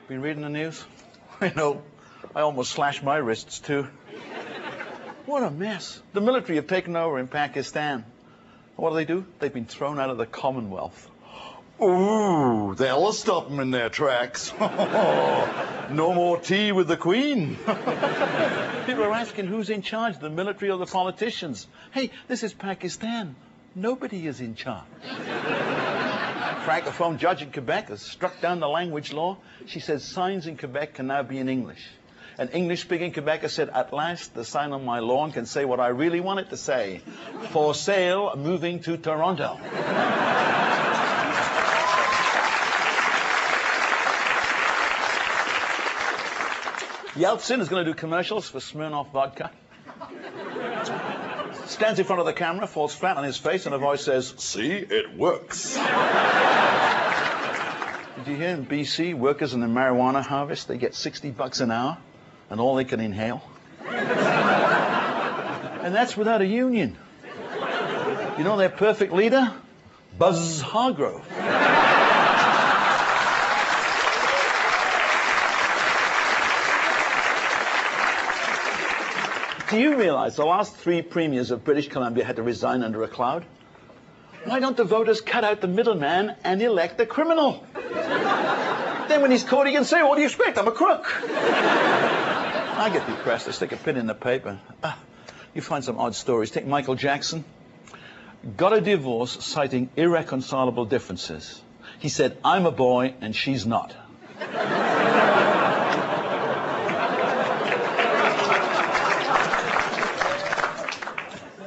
Been reading the news? I know. I almost slashed my wrists, too. What a mess. The military have taken over in Pakistan. What do? They've been thrown out of the Commonwealth. Ooh, they'll stop them in their tracks. No more tea with the Queen. People are asking who's in charge, the military or the politicians. Hey, this is Pakistan. Nobody is in charge. Francophone judge in Quebec has struck down the language law. She says signs in Quebec can now be in English. An English-speaking Quebecer said, at last, the sign on my lawn can say what I really want it to say. For sale, moving to Toronto. Yeltsin is going to do commercials for Smirnoff vodka. Stands in front of the camera, falls flat on his face, and a voice says, see, it works. Did you hear in BC, workers in the marijuana harvest, they get $60 an hour, and all they can inhale? And that's without a union. You know their perfect leader? Buzz Hargrove. Do you realize the last 3 premiers of British Columbia had to resign under a cloud? Why don't the voters cut out the middleman and elect the criminal? Then when he's caught, he can say, what do you expect? I'm a crook. I get depressed. I stick a pin in the paper. You find some odd stories. Take Michael Jackson. Got a divorce citing irreconcilable differences. He said, I'm a boy and she's not.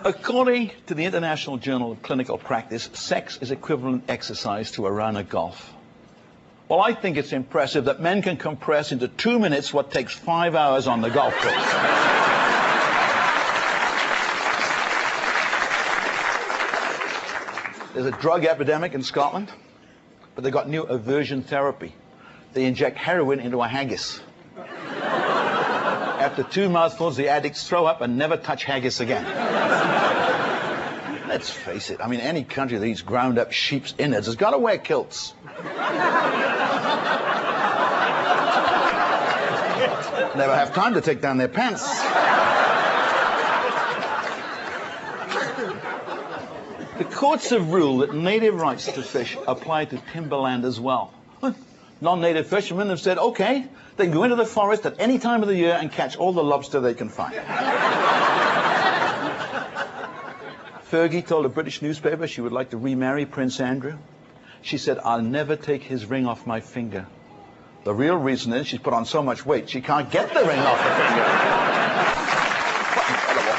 According to the International Journal of Clinical Practice, sex is equivalent exercise to a round of golf. Well, I think it's impressive that men can compress into 2 minutes what takes 5 hours on the golf course. There's a drug epidemic in Scotland, but they've got new aversion therapy. They inject heroin into a haggis. After 2 mouthfuls, the addicts throw up and never touch haggis again. Let's face it, I mean, any country that eats ground-up sheep's innards has got to wear kilts. Never have time to take down their pants. The courts have ruled that native rights to fish apply to timberland as well. Non-native fishermen have said, okay, they can go into the forest at any time of the year and catch all the lobster they can find. Fergie told a British newspaper she would like to remarry Prince Andrew. She said, I'll never take his ring off my finger. The real reason is she's put on so much weight she can't get the ring off the finger. What incredible.